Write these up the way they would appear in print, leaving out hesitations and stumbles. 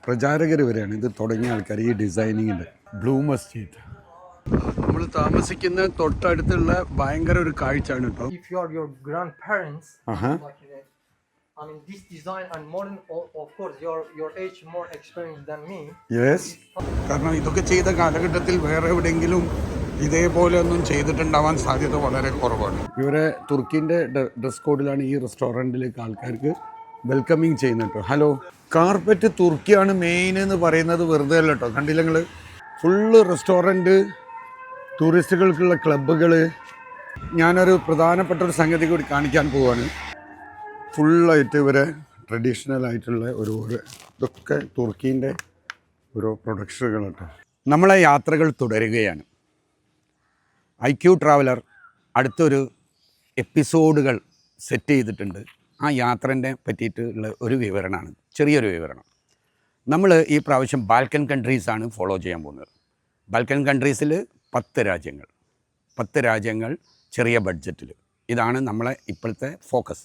പ്രചാരകർ വരെയാണ് ഇത് തുടങ്ങിയ ആൾക്കാർ ഈ ഡിസൈനിങ്ങിൻ്റെ. ബ്ലൂ മസ്ജിദ് നമ്മൾ താമസിക്കുന്ന തൊട്ടടുത്തുള്ള ഭയങ്കര ഒരു കാഴ്ചയാണ് കേട്ടോ. If you are your grandparents, like, I mean, this design and modern, of course, your age more experienced than me. Yes. കാരണം ഇതൊക്കെ ചെയ്ത കാലഘട്ടത്തിൽ വേറെ എവിടെയെങ്കിലും ഇതേപോലെ ഒന്നും ചെയ്തിട്ടുണ്ടാവാൻ സാധ്യത വളരെ കുറവാണ്. ഇവരെ തുർക്കിൻ്റെ ഡ്രസ് കോഡിലാണ് ഈ റെസ്റ്റോറൻറ്റിലേക്ക് ആൾക്കാർക്ക് വെൽക്കമിങ് ചെയ്യുന്നത് കേട്ടോ. ഹലോ, കാർപ്പറ്റ് തുർക്കിയാണ് മെയിൻ എന്ന് പറയുന്നത് വെറുതെ അല്ല കേട്ടോ. കണ്ടില്ല നിങ്ങൾ, ഫുള്ള് റെസ്റ്റോറൻറ്റ്, ടൂറിസ്റ്റുകൾക്കുള്ള ക്ലബ്ബുകൾ. ഞാനൊരു പ്രധാനപ്പെട്ട ഒരു സംഗതി കൂടി കാണിക്കാൻ പോവാണ്. ഫുള്ളായിട്ട് ഇവരെ ട്രഡീഷണൽ ആയിട്ടുള്ള ഒരു ഇതൊക്കെ തുർക്കീൻ്റെ ഓരോ പ്രൊഡക്ഷനുകൾ കേട്ടോ. നമ്മളെ യാത്രകൾ തുടരുകയാണ്. IQ ട്രാവലർ അടുത്തൊരു എപ്പിസോഡുകൾ സെറ്റ് ചെയ്തിട്ടുണ്ട്. ആ യാത്രേൻ്റെ പറ്റിയിട്ടുള്ള ഒരു വിവരണമാണ്, ചെറിയൊരു വിവരണം. നമ്മൾ ഈ പ്രാവശ്യം ബാൽക്കൻ കൺട്രീസാണ് ഫോളോ ചെയ്യാൻ പോകുന്നത്. ബാൽക്കൻ കൺട്രീസിൽ 10 രാജ്യങ്ങൾ ചെറിയ ബഡ്ജറ്റിൽ. ഇതാണ് നമ്മളെ ഇപ്പോഴത്തെ ഫോക്കസ്.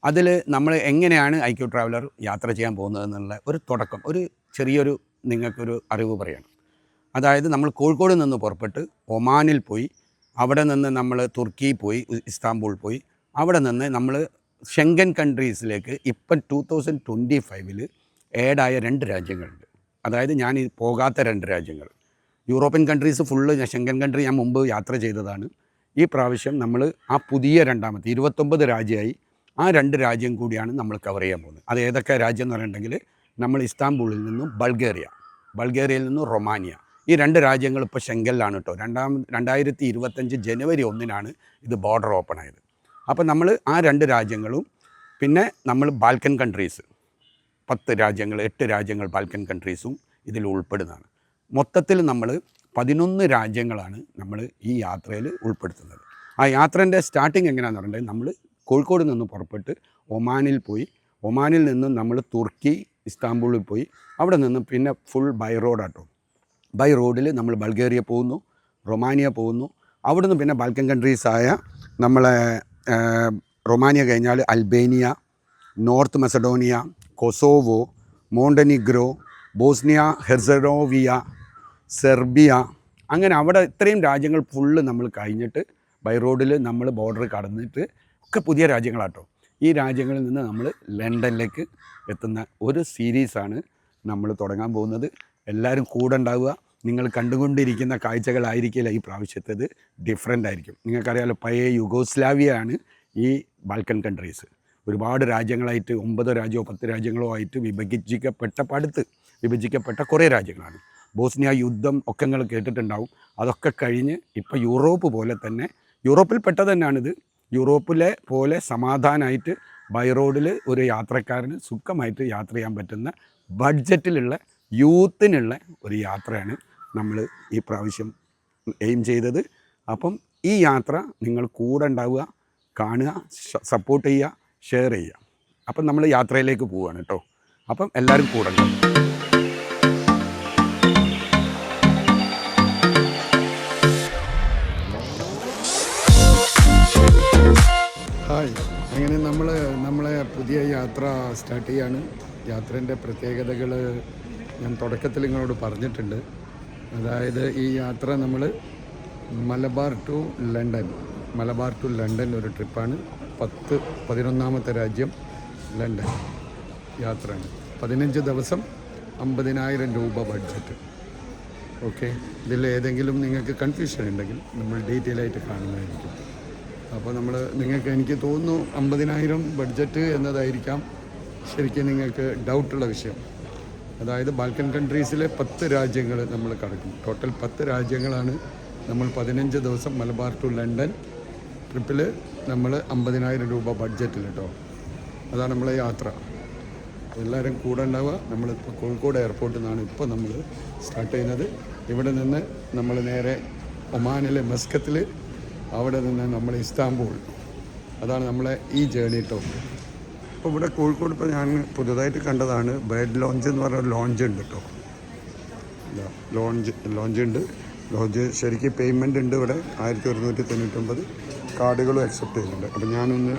അതിൽ നമ്മൾ എങ്ങനെയാണ് IQ ട്രാവലർ യാത്ര ചെയ്യാൻ പോകുന്നതെന്നുള്ള ഒരു തുടക്കം, ഒരു ചെറിയൊരു നിങ്ങൾക്കൊരു അറിവ് പറയണം. അതായത് നമ്മൾ കോഴിക്കോട് നിന്ന് പുറപ്പെട്ട് ഒമാനിൽ പോയി, അവിടെ നിന്ന് നമ്മൾ തുർക്കി പോയി, ഇസ്താംബൂൾ പോയി, അവിടെ നിന്ന് നമ്മൾ ഷെങ്കൻ കൺട്രീസിലേക്ക് ഇപ്പം 2025 ആഡായ 2 രാജ്യങ്ങളുണ്ട്. അതായത് ഞാൻ പോകാത്ത 2 രാജ്യങ്ങൾ. European countries full Schengen country ഞാൻ മുമ്പ് യാത്ര ചെയ്തതാണ്. ഈ പ്രാവശ്യം നമ്മൾ ആ പുതിയ രണ്ടാമത്തെ 29 രാജ്യമായി ആ 2 രാജ്യം കൂടിയാണ് നമ്മൾ കവർ ചെയ്യാൻ പോകുന്നത്. അത് ഏതൊക്കെ രാജ്യം എന്ന് പറഞ്ഞിട്ടുണ്ടെങ്കിൽ, നമ്മൾ ഇസ്താംബൂളിൽ നിന്നും ബൾഗേറിയയിൽ നിന്നും റൊമാനിയ, ഈ 2 രാജ്യങ്ങൾ ഇപ്പോൾ ഷെങ്കനിലാണ് കേട്ടോ. 2025 ജനുവരി 1 ഇത് ബോർഡർ ഓപ്പൺ ആയത്. അപ്പോൾ നമ്മൾ ആ 2 രാജ്യങ്ങളും പിന്നെ നമ്മൾ ബാൽക്കൻ കൺട്രീസ് 8 രാജ്യങ്ങൾ ബാൽക്കൻ കൺട്രീസും ഇതിൽ ഉൾപ്പെടുന്നതാണ്. മൊത്തത്തിൽ നമ്മൾ 11 രാജ്യങ്ങളാണ് നമ്മൾ ഈ യാത്രയിൽ ഉൾപ്പെടുത്തുന്നത്. ആ യാത്രേൻ്റെ സ്റ്റാർട്ടിങ് എങ്ങനെയാണെന്ന് പറഞ്ഞിട്ടുണ്ടെങ്കിൽ, നമ്മൾ കോഴിക്കോട് നിന്ന് പുറപ്പെട്ട് ഒമാനിൽ പോയി, ഒമാനിൽ നിന്നും നമ്മൾ തുർക്കി ഇസ്താംബൂളിൽ പോയി, അവിടെ നിന്നും പിന്നെ ഫുൾ ബൈ റോഡാട്ടോ. ബൈ റോഡിൽ നമ്മൾ ബൾഗേറിയ പോകുന്നു, റൊമാനിയ പോകുന്നു, അവിടുന്ന് പിന്നെ ബാൽക്കൻ കൺട്രീസായ നമ്മളെ റൊമാനിയ കഴിഞ്ഞാൽ Albania, North Macedonia, Kosovo, Montenegro, Bosnia Herzegovina, Serbia, അങ്ങനെ അവിടെ ഇത്രയും രാജ്യങ്ങൾ ഫുള്ള് നമ്മൾ കഴിഞ്ഞിട്ട് ബൈ റോഡിൽ നമ്മൾ ബോർഡർ കടന്നിട്ട് ഒക്കെ പുതിയ രാജ്യങ്ങളാട്ടോ. ഈ രാജ്യങ്ങളിൽ നിന്ന് നമ്മൾ ലണ്ടനിലേക്ക് എത്തുന്ന ഒരു സീരീസാണ് നമ്മൾ തുടങ്ങാൻ പോകുന്നത്. എല്ലാവരും കൂടെ ഉണ്ടാവുക. നിങ്ങൾ കണ്ടുകൊണ്ടിരിക്കുന്ന കാഴ്ചകളായിരിക്കില്ല ഈ പ്രാവശ്യത്തേത്, ഡിഫറെൻ്റ് ആയിരിക്കും. നിങ്ങൾക്കറിയാമല്ലോ, പഴയ യുഗോസ്ലാവിയയാണ് ഈ ബാൽക്കൻ കൺട്രീസ്. ഒരുപാട് രാജ്യങ്ങളായിട്ട് 9 രാജ്യമോ 10 രാജ്യങ്ങളോ ആയിട്ട് വിഭജിക്കപ്പെട്ട കുറേ രാജ്യങ്ങളാണ്. ബോസ്നിയ യുദ്ധം ഒക്കെ നിങ്ങൾ കേട്ടിട്ടുണ്ടാവും. അതൊക്കെ കഴിഞ്ഞ് ഇപ്പോൾ യൂറോപ്പ് പോലെ തന്നെ, യൂറോപ്പിൽ പെട്ടത് തന്നെയാണിത്. യൂറോപ്പിലെ പോലെ സമാധാനമായിട്ട് ബൈ റോഡിൽ ഒരു യാത്രക്കാരന് സുഖമായിട്ട് യാത്ര ചെയ്യാൻ പറ്റുന്ന ബഡ്ജറ്റിലുള്ള യൂത്തിനുള്ള ഒരു യാത്രയാണ് നമ്മൾ ഈ പ്രാവശ്യം എയിം ചെയ്തത്. അപ്പം ഈ യാത്ര നിങ്ങൾ കൂടെ ഉണ്ടാവുക, കാണുക, സപ്പോർട്ട് ചെയ്യുക, ഷെയർ ചെയ്യുക. അപ്പം നമ്മൾ യാത്രയിലേക്ക് പോവുകയാണ് കേട്ടോ. അപ്പം എല്ലാവരും കൂടെ ഉണ്ടാവും. ഹായ്, അങ്ങനെ നമ്മളെ പുതിയ യാത്ര സ്റ്റാർട്ട് ചെയ്യാണ്. യാത്രേൻ്റെ പ്രത്യേകതകൾ ഞാൻ തുടക്കത്തിൽ നിങ്ങളോട് പറഞ്ഞിട്ടുണ്ട്. അതായത് ഈ യാത്ര നമ്മൾ മലബാർ ടു ലണ്ടൻ ഒരു ട്രിപ്പാണ്. 11ാമത്തെ രാജ്യം ലണ്ടൻ യാത്രയാണ്. 15 ദിവസം 50,000 രൂപ ബഡ്ജറ്റ്. ഓക്കെ, ഇതിൽ ഏതെങ്കിലും നിങ്ങൾക്ക് കൺഫ്യൂഷൻ ഉണ്ടെങ്കിൽ നമ്മൾ ഡീറ്റെയിൽ ആയിട്ട് കാണുന്നതായിരിക്കും. അപ്പോൾ എനിക്ക് തോന്നുന്നു 50,000 ബഡ്ജറ്റ് എന്നതായിരിക്കാം ശരിക്കും നിങ്ങൾക്ക് ഡൗട്ടുള്ള വിഷയം. അതായത് ബാൽക്കൻ കൺട്രീസിലെ 10 രാജ്യങ്ങൾ നമ്മൾ കടക്കും. ടോട്ടൽ 10 രാജ്യങ്ങളാണ് നമ്മൾ 15 ദിവസം മലബാർ ടു ലണ്ടൻ ട്രിപ്പിൽ നമ്മൾ 50,000 രൂപ ബഡ്ജറ്റിൽ കേട്ടോ. അതാണ് നമ്മളെ യാത്ര. എല്ലാവരും കൂടെ ഉണ്ടാവുക. നമ്മളിപ്പോൾ കോഴിക്കോട് എയർപോർട്ടിൽ നിന്നാണ് ഇപ്പോൾ നമ്മൾ സ്റ്റാർട്ട് ചെയ്യുന്നത്. ഇവിടെ നിന്ന് നമ്മൾ നേരെ ഒമാനിലെ മസ്കത്തിൽ, അവിടെ നിന്ന് നമ്മൾ ഇസ്താംബൂൾ. അതാണ് നമ്മളെ ഈ ജേണി കേട്ടോ. അപ്പോൾ ഇവിടെ കോഴിക്കോട് ഇപ്പോൾ ഞാൻ പുതുതായിട്ട് കണ്ടതാണ് ബെഡ് ലോഞ്ച് എന്ന് പറഞ്ഞ ലോഞ്ച് ഉണ്ട് കേട്ടോ. ലോഞ്ച് ശരിക്കും പേയ്മെൻ്റ് ഉണ്ട് ഇവിടെ. 1199 കാർഡുകളും അക്സെപ്റ്റ് ചെയ്യുന്നുണ്ട്. അപ്പോൾ ഞാനൊന്ന്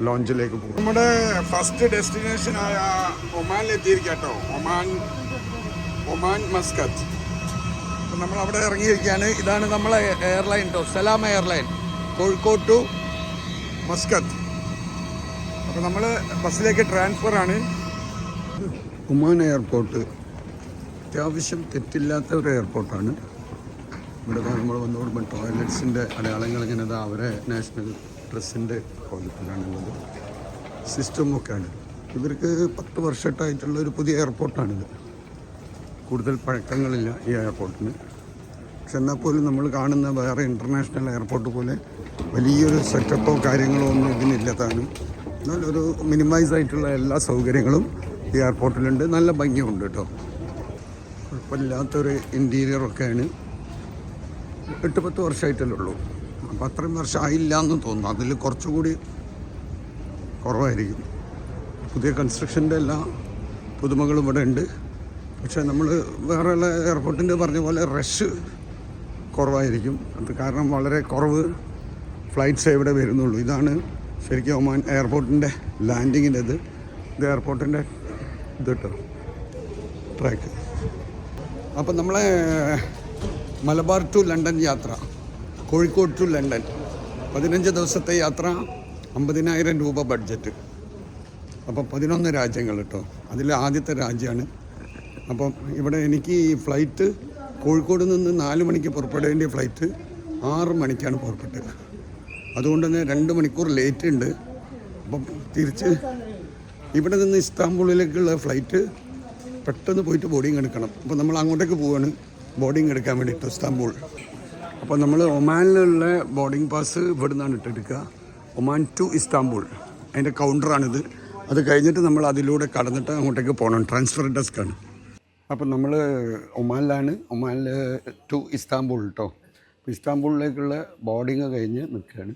ലോഞ്ചിലേക്ക് പോകും. നമ്മുടെ ഫസ്റ്റ് ഡെസ്റ്റിനേഷനായ ഒമാനിലെത്തിയിരിക്കാം കേട്ടോ. Oman Muscat. അപ്പം നമ്മൾ അവിടെ ഇറങ്ങിയിരിക്കുകയാണ്. ഇതാണ് നമ്മളെ എയർലൈൻ കേട്ടോ, സലാം എയർലൈൻ, കോഴിക്കോട് ടു മസ്കത്ത്. അപ്പോൾ നമ്മൾ ബസ്സിലേക്ക് ട്രാൻസ്ഫറാണ്. ഒമാൻ എയർപോർട്ട് അത്യാവശ്യം തെറ്റില്ലാത്ത ഒരു എയർപോർട്ടാണ്. ഇവിടെ നമ്മൾ വന്നുകൊടുമ്പോൾ ടോയ്ലറ്റ്സിൻ്റെ അടയാളങ്ങൾ ഇങ്ങനെ അവരെ നാഷണൽ ഡ്രസ്സിൻ്റെ കോലത്തിലാണുള്ളത്. സിസ്റ്റമൊക്കെയാണ്. ഇവർക്ക് 10 വർഷമായിട്ടുള്ള ഒരു പുതിയ എയർപോർട്ടാണിത്. കൂടുതൽ പഴക്കങ്ങളില്ല ഈ എയർപോർട്ടിന്. പക്ഷെ എന്നാൽ പോലും നമ്മൾ കാണുന്ന വേറെ ഇൻ്റർനാഷണൽ എയർപോർട്ട് പോലെ വലിയൊരു സെറ്റപ്പോ കാര്യങ്ങളോ ഒന്നും ഇതിനില്ലതാണ്. എന്നാൽ ഒരു മിനിമൈസ് ആയിട്ടുള്ള എല്ലാ സൗകര്യങ്ങളും ഈ എയർപോർട്ടിലുണ്ട്. നല്ല ഭംഗിയുണ്ട് കേട്ടോ. കുഴപ്പമില്ലാത്തൊരു ഇൻറ്റീരിയറൊക്കെയാണ്. 8-10 വർഷമായിട്ടല്ലേ ഉള്ളൂ. അപ്പോൾ അത്രയും വർഷം ആയില്ല എന്ന് തോന്നുന്നു. അതിൽ കുറച്ചുകൂടി കുറവായിരിക്കും. പുതിയ കൺസ്ട്രക്ഷൻ്റെ എല്ലാ പുതുമകളും ഇവിടെ ഉണ്ട്. പക്ഷേ നമ്മൾ വേറെയുള്ള എയർപോർട്ടിൻ്റെ പറഞ്ഞ പോലെ റഷ് കുറവായിരിക്കും. അത് കാരണം വളരെ കുറവ് ഫ്ലൈറ്റ്സ് ഇവിടെ വരുന്നുള്ളൂ. ഇതാണ് ശരിക്കും ഒമാൻ എയർപോർട്ടിൻ്റെ ലാൻഡിങ്ങിൻ്റെ ഇത് എയർപോർട്ടിൻ്റെ ഇത് കേട്ടോ, ട്രാക്ക്. അപ്പം നമ്മളെ മലബാർ ടു ലണ്ടൻ യാത്ര, കോഴിക്കോട് ടു ലണ്ടൻ 15 ദിവസത്തെ യാത്ര, 50,000 രൂപ ബഡ്ജറ്റ്. അപ്പം 11 രാജ്യങ്ങൾ കേട്ടോ. അതിൽ ആദ്യത്തെ രാജ്യമാണ്. അപ്പം ഇവിടെ എനിക്ക് ഈ ഫ്ലൈറ്റ് കോഴിക്കോട് നിന്ന് 4 മണിക്ക് പുറപ്പെടേണ്ട ഫ്ലൈറ്റ് 6 മണിക്കാണ് പുറപ്പെട്ടത്. അതുകൊണ്ട് തന്നെ 2 മണിക്കൂർ ലേറ്റ് ഉണ്ട്. അപ്പം തിരിച്ച് ഇവിടെ നിന്ന് ഇസ്താംബൂളിലേക്കുള്ള ഫ്ലൈറ്റ് പെട്ടെന്ന് പോയിട്ട് ബോർഡിങ് എടുക്കണം. അപ്പോൾ നമ്മൾ അങ്ങോട്ടേക്ക് പോവുകയാണ് ബോർഡിങ് എടുക്കാൻ വേണ്ടിയിട്ട്, ഇസ്താംബൂൾ. അപ്പോൾ നമ്മൾ ഒമാനിലുള്ള ബോർഡിങ് പാസ് ഇവിടെ നിന്നാണ് ഇട്ടെടുക്കുക. ഒമാൻ ടു ഇസ്താംബൂൾ അതിൻ്റെ കൗണ്ടറാണിത്. അത് കഴിഞ്ഞിട്ട് നമ്മൾ അതിലൂടെ കടന്നിട്ട് അങ്ങോട്ടേക്ക് പോകണം. ട്രാൻസ്ഫർ ഡെസ്ക്കാണ്. അപ്പം നമ്മൾ ഒമാനിലാണ്, ഒമാനിൽ ടു ഇസ്താംബൂൾ കേട്ടോ. ഇസ്താംബൂളിലേക്കുള്ള ബോർഡിങ് കഴിഞ്ഞ് നിൽക്കുകയാണ്.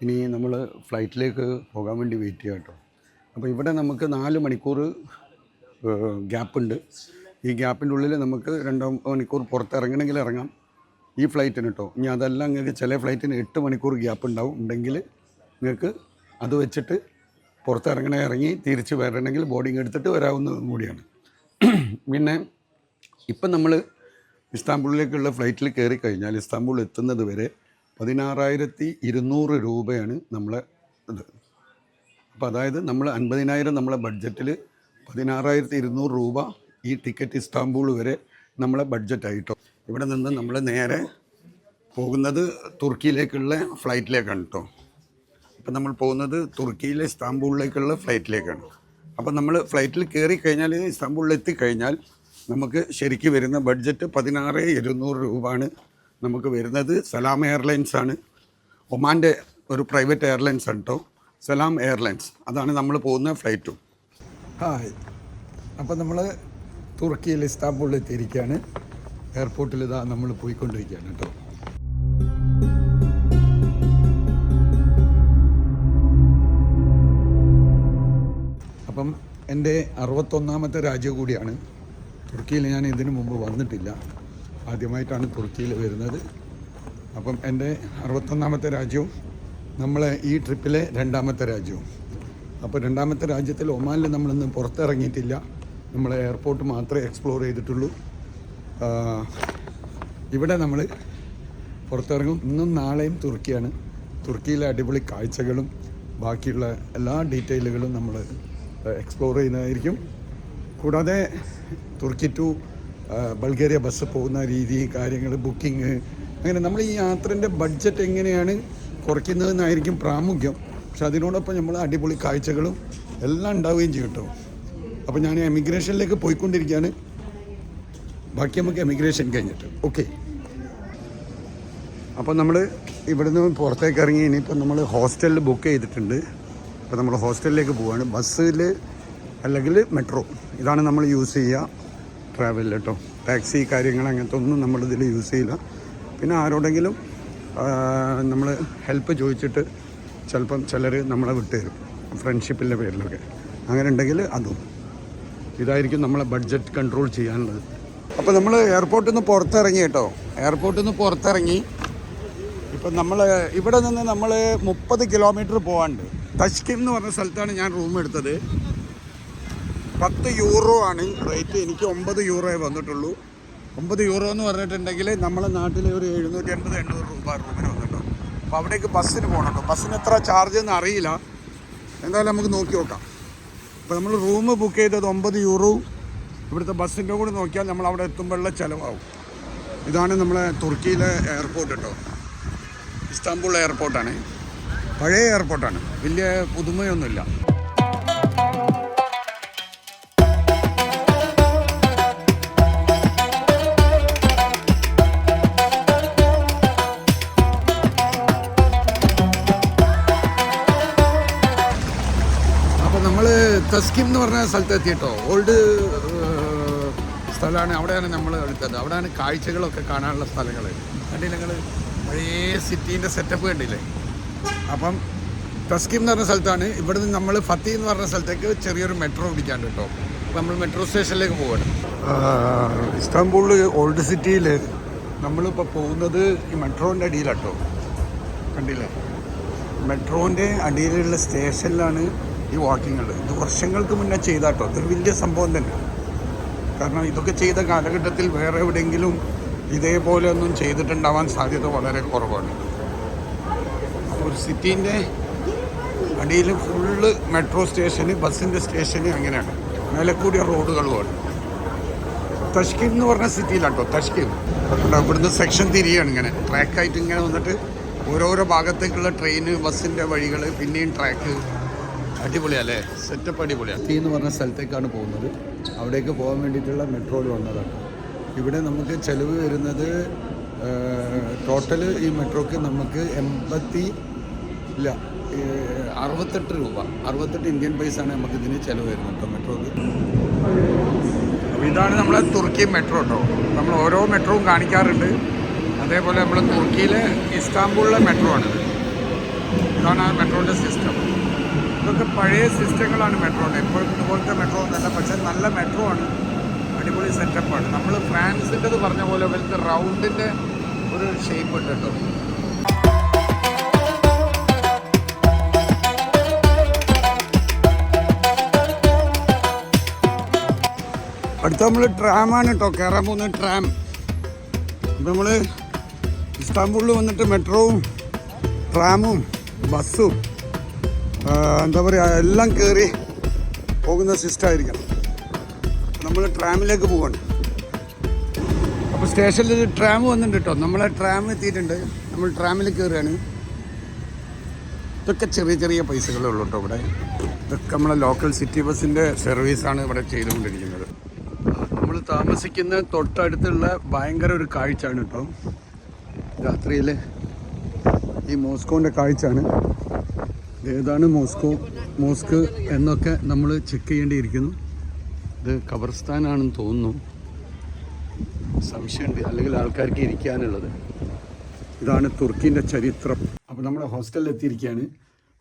ഇനി നമ്മൾ ഫ്ലൈറ്റിലേക്ക് പോകാൻ വേണ്ടി വെയിറ്റ് ചെയ്യാം കേട്ടോ. അപ്പോൾ ഇവിടെ നമുക്ക് 4 മണിക്കൂർ ഗ്യാപ്പുണ്ട്. ഈ ഗ്യാപ്പിൻ്റെ ഉള്ളിൽ നമുക്ക് 2 മണിക്കൂർ പുറത്തിറങ്ങണമെങ്കിൽ ഇറങ്ങാം ഈ ഫ്ലൈറ്റിന് കേട്ടോ. ഇനി അതല്ല, നിങ്ങൾക്ക് ചില ഫ്ലൈറ്റിന് 8 മണിക്കൂർ ഗ്യാപ്പ് ഉണ്ടാവും. ഉണ്ടെങ്കിൽ നിങ്ങൾക്ക് അത് വെച്ചിട്ട് പുറത്തിറങ്ങി തിരിച്ച് വരണമെങ്കിൽ ബോർഡിങ് എടുത്തിട്ട് വരാവുന്നതും കൂടിയാണ്. പിന്നെ ഇപ്പം നമ്മൾ ഇസ്താംബൂളിലേക്കുള്ള ഫ്ലൈറ്റിൽ കയറി കഴിഞ്ഞാൽ ഇസ്താംബൂൾ എത്തുന്നത് വരെ 16,200 രൂപയാണ് നമ്മളെ ഇത്. അപ്പോൾ അതായത് നമ്മൾ 50,000 നമ്മളെ ബഡ്ജറ്റിൽ 16,200 രൂപ ഈ ടിക്കറ്റ് ഇസ്താംബൂൾ വരെ നമ്മളെ ബഡ്ജറ്റായിട്ടോ. ഇവിടെ നിന്ന് നമ്മൾ നേരെ പോകുന്നത് തുർക്കിയിലേക്കുള്ള ഫ്ലൈറ്റിലേക്കാണ് കേട്ടോ. അപ്പം നമ്മൾ പോകുന്നത് തുർക്കിയിലെ ഇസ്താംബൂളിലേക്കുള്ള ഫ്ലൈറ്റിലേക്കാണ്. അപ്പം നമ്മൾ ഫ്ലൈറ്റിൽ കയറി കഴിഞ്ഞാൽ ഇസ്താംബൂളിൽ എത്തിക്കഴിഞ്ഞാൽ നമുക്ക് ശരിക്കും വരുന്ന ബഡ്ജറ്റ് 16,200 രൂപയാണ് നമുക്ക് വരുന്നത്. സലാം എയർലൈൻസ് ആണ്, ഒമാൻ്റെ ഒരു പ്രൈവറ്റ് എയർലൈൻസ് ആണ് കേട്ടോ, സലാം എയർലൈൻസ്. അതാണ് നമ്മൾ പോകുന്ന ഫ്ലൈറ്റും. ഹായ്. അപ്പം നമ്മൾ തുർക്കിയിൽ ഇസ്താംബൂളിൽ എത്തിയിരിക്കുകയാണ്. എയർപോർട്ടിൽ ഇതാ നമ്മൾ പോയിക്കൊണ്ടിരിക്കുകയാണ് കേട്ടോ. അപ്പം എൻ്റെ 61ാമത്തെ രാജ്യം കൂടിയാണ് തുർക്കിയിൽ. ഞാൻ ഇതിനു മുമ്പ് വന്നിട്ടില്ല, ആദ്യമായിട്ടാണ് തുർക്കിയിൽ വരുന്നത്. അപ്പം എൻ്റെ 61ാമത്തെ രാജ്യവും നമ്മളെ ഈ ട്രിപ്പിലെ 2ാമത്തെ രാജ്യവും. അപ്പോൾ 2ാമത്തെ രാജ്യത്തിൽ ഒമാനിൽ നമ്മളിന്ന് പുറത്തിറങ്ങിയിട്ടില്ല. നമ്മൾ എയർപോർട്ട് മാത്രമേ എക്സ്പ്ലോർ ചെയ്തിട്ടുള്ളൂ. ഇവിടെ നമ്മൾ പുറത്തിറങ്ങും. ഇന്നും നാളെയും തുർക്കിയാണ്. തുർക്കിയിലെ അടിപൊളി കാഴ്ചകളും ബാക്കിയുള്ള എല്ലാ ഡീറ്റെയിലുകളും നമ്മൾ എക്സ്പ്ലോർ ചെയ്യുന്നതായിരിക്കും. കൂടാതെ തുർക്കി ടു ബൾഗേറിയ ബസ് പോകുന്ന രീതി, കാര്യങ്ങൾ, ബുക്കിംഗ്, അങ്ങനെ നമ്മൾ ഈ യാത്രേൻ്റെ ബഡ്ജറ്റ് എങ്ങനെയാണ് കുറയ്ക്കുന്നതെന്നായിരിക്കും പ്രാമുഖ്യം. പക്ഷെ അതിനോടൊപ്പം നമ്മൾ അടിപൊളി കാഴ്ചകളും എല്ലാം ഉണ്ടാവുകയും ചെയ്യും കേട്ടോ. അപ്പോൾ ഞാൻ എമിഗ്രേഷനിലേക്ക് പോയിക്കൊണ്ടിരിക്കുകയാണ്. ബാക്കി നമുക്ക് എമിഗ്രേഷൻ കഴിഞ്ഞിട്ട് ഓക്കെ. അപ്പോൾ നമ്മൾ ഇവിടുന്ന് പുറത്തേക്ക് ഇറങ്ങി ഇനിയിപ്പോൾ നമ്മൾ ഹോസ്റ്റലിൽ ബുക്ക് ചെയ്തിട്ടുണ്ട്. അപ്പോൾ നമ്മൾ ഹോസ്റ്റലിലേക്ക് പോവുകയാണ്. ബസ്സിൽ അല്ലെങ്കിൽ മെട്രോ, ഇതാണ് നമ്മൾ യൂസ് ചെയ്യുക ട്രാവലിൽ കേട്ടോ. ടാക്സി കാര്യങ്ങൾ അങ്ങനത്തെ ഒന്നും നമ്മളിതിൽ യൂസ് ചെയ്യില്ല. പിന്നെ ആരോടെങ്കിലും നമ്മൾ ഹെൽപ്പ് ചോദിച്ചിട്ട് ചിലപ്പം ചിലർ നമ്മളെ വിട്ടുതരും, ഫ്രണ്ട്ഷിപ്പിൻ്റെ പേരിലൊക്കെ. അങ്ങനെ ഉണ്ടെങ്കിൽ അതും. ഇതായിരിക്കും നമ്മളെ ബഡ്ജറ്റ് കൺട്രോൾ ചെയ്യാനുള്ളത്. അപ്പോൾ നമ്മൾ എയർപോർട്ടിൽ നിന്ന് പുറത്തിറങ്ങി കേട്ടോ. എയർപോർട്ടിൽ നിന്ന് പുറത്തിറങ്ങി ഇപ്പം നമ്മൾ ഇവിടെ നിന്ന് നമ്മൾ 30 കിലോമീറ്റർ പോകാണ്ട്. തഷ്കിം എന്ന് പറഞ്ഞ സ്ഥലത്താണ് ഞാൻ റൂം എടുത്തത്. 10 യൂറോ ആണ് റേറ്റ്. എനിക്ക് 9 യൂറോയെ വന്നിട്ടുള്ളൂ. 9 യൂറോ എന്ന് പറഞ്ഞിട്ടുണ്ടെങ്കിൽ നമ്മളെ നാട്ടിൽ ഒരു 780-800 രൂപ റൂമിന് വന്നിട്ടുള്ളൂ. അപ്പോൾ അവിടേക്ക് ബസ്സിന് പോകണം കേട്ടോ. ബസ്സിന് എത്ര ചാർജ് എന്ന് അറിയില്ല, എന്തായാലും നമുക്ക് നോക്കി നോക്കാം. അപ്പോൾ നമ്മൾ റൂം ബുക്ക് ചെയ്തത് 9 യൂറോ. ഇവിടുത്തെ ബസ്സിൻ്റെ കൂടെ നോക്കിയാൽ നമ്മൾ അവിടെ എത്തുമ്പോഴുള്ള ചിലവാകും. ഇതാണ് നമ്മളെ തുർക്കിയിലെ എയർപോർട്ട് കേട്ടോ. ഇസ്താംബുൾ എയർപോർട്ടാണ്. പഴയ എയർപോർട്ടാണ്, വലിയ പുതുമയൊന്നുമില്ല. അപ്പോൾ നമ്മൾ തസ്കിം എന്ന് പറഞ്ഞ സ്ഥലത്ത് എത്തിയിട്ടോ. ഓൾഡ് സ്ഥലമാണ്. അവിടെയാണ് നമ്മൾ എടുത്തത്. അവിടെയാണ് കാഴ്ചകളൊക്കെ കാണാനുള്ള സ്ഥലങ്ങൾ. കണ്ടില്ല നിങ്ങൾ, പഴയ സിറ്റീൻ്റെ സെറ്റപ്പ് കണ്ടില്ലേ. അപ്പം തസ്കിം എന്ന് പറഞ്ഞ സ്ഥലത്താണ്. ഇവിടുന്ന് നമ്മൾ ഫത്തി എന്ന് പറഞ്ഞ സ്ഥലത്തേക്ക് ചെറിയൊരു മെട്രോ പിടിക്കാണ്ട് കേട്ടോ. അപ്പോൾ നമ്മൾ മെട്രോ സ്റ്റേഷനിലേക്ക് പോവാണ്. ഇസ്താംബൂളിൽ ഓൾഡ് സിറ്റിയിൽ നമ്മളിപ്പോൾ പോകുന്നത് ഈ മെട്രോൻ്റെ അടിയിലാട്ടോ. കണ്ടില്ലേ, മെട്രോൻ്റെ അടിയിലുള്ള സ്റ്റേഷനിലാണ് ഈ വാക്കിങ്ങൾ. ഇത് വർഷങ്ങൾക്ക് മുന്നേ ചെയ്താട്ടോ. ഇതൊരു വലിയ സംഭവം തന്നെ. കാരണം ഇതൊക്കെ ചെയ്ത കാലഘട്ടത്തിൽ വേറെ എവിടെയെങ്കിലും ഇതേപോലെ ഒന്നും ചെയ്തിട്ടുണ്ടാവാൻ സാധ്യത വളരെ കുറവാണ്. ഒരു സിറ്റീൻ്റെ അടിയിൽ ഫുള്ള് മെട്രോ സ്റ്റേഷന്, ബസ്സിൻ്റെ സ്റ്റേഷന്, അങ്ങനെയാണ്. മേലെ കൂടിയ റോഡുകളുമാണ്. തഷ്കിം എന്ന് പറഞ്ഞ സിറ്റിയിലാട്ടോ തഷ്കിം. ഇവിടുന്ന് സെക്ഷൻ തിരിയാണ് ഇങ്ങനെ ട്രാക്കായിട്ട് ഇങ്ങനെ വന്നിട്ട് ഓരോരോ ഭാഗത്തേക്കുള്ള ട്രെയിന്, ബസ്സിൻ്റെ വഴികൾ, പിന്നെയും ട്രാക്ക്. അടിപൊളിയല്ലേ, സെറ്റപ്പ് അടിപൊളിയാണ്. ഫത്തി എന്ന് പറഞ്ഞ സ്ഥലത്തേക്കാണ് പോകുന്നത്. അവിടേക്ക് പോകാൻ വേണ്ടിയിട്ടുള്ള മെട്രോയിൽ വന്നതാണ്. ഇവിടെ നമുക്ക് ചിലവ് വരുന്നത് ടോട്ടൽ ഈ മെട്രോക്ക് നമുക്ക് 68 രൂപ, 68 ഇന്ത്യൻ പൈസയാണ് നമുക്ക് ഇതിന് ചിലവ് വരുന്നത് കേട്ടോ മെട്രോക്ക്. അപ്പോൾ ഇതാണ് നമ്മളെ തുർക്കി മെട്രോ കേട്ടോ. നമ്മൾ ഓരോ മെട്രോവും കാണിക്കാറുണ്ട്. അതേപോലെ നമ്മൾ തുർക്കിയിലെ ഇസ്താംബൂളിലെ മെട്രോ ആണിത്. ഇതാണ് ആ മെട്രോൻ്റെ സിസ്റ്റം. ഇതൊക്കെ പഴയ സിസ്റ്റങ്ങളാണ് മെട്രോയുടെ. ഇപ്പോഴത്തെ ഇതുപോലത്തെ മെട്രോ ഒന്നല്ല, പക്ഷേ നല്ല മെട്രോ ആണ്. അടിപൊളി സെറ്റപ്പാണ്. നമ്മൾ ഫ്രാൻസിൻ്റെത് പറഞ്ഞ പോലെ വലുത് റൗണ്ടിൻ്റെ ഒരു ഷേപ്പ് ഉണ്ട് കേട്ടോ. അടുത്ത നമ്മൾ ട്രാമാണ് കേട്ടോ. കയറാൻ പോകുന്ന ട്രാം. ഇപ്പം നമ്മൾ ഇസ്താംബൂളിൽ വന്നിട്ട് മെട്രോവും ട്രാമും ബസ്സും എന്താ പറയുക എല്ലാം കയറി പോകുന്ന സിസ്റ്റമായിരിക്കണം. നമ്മൾ ട്രാമിലേക്ക് പോവാണ്. അപ്പോൾ സ്റ്റേഷനിൽ ട്രാം വന്നിട്ടുണ്ട് കേട്ടോ. നമ്മളെ ട്രാം എത്തിയിട്ടുണ്ട്. നമ്മൾ ട്രാമിൽ കയറുകയാണ്. ഇതൊക്കെ ചെറിയ ചെറിയ പൈസകളേ ഉള്ളൂ കേട്ടോ ഇവിടെ. ഇതൊക്കെ നമ്മളെ ലോക്കൽ സിറ്റി ബസ്സിൻ്റെ സർവീസാണ് ഇവിടെ ചെയ്തുകൊണ്ടിരിക്കുന്നത്. നമ്മൾ താമസിക്കുന്ന തൊട്ടടുത്തുള്ള ഭയങ്കര ഒരു കാഴ്ചയാണ് കേട്ടോ. രാത്രിയിൽ ഈ മോസ്കോൻ്റെ കാഴ്ചയാണ്. ഏതാണ് മോസ്ക് എന്നൊക്കെ നമ്മൾ ചെക്ക് ചെയ്യേണ്ടിയിരിക്കുന്നു. ഇത് ഖബർസ്ഥാനാണെന്ന് തോന്നുന്നു, സംശയമുണ്ട്. അല്ലെങ്കിൽ ആൾക്കാർക്ക് ഇരിക്കാനുള്ളത്. ഇതാണ് തുർക്കിൻ്റെ ചരിത്രം. അപ്പോൾ നമ്മൾ ഹോസ്റ്റലിൽ എത്തിയിരിക്കുകയാണ്.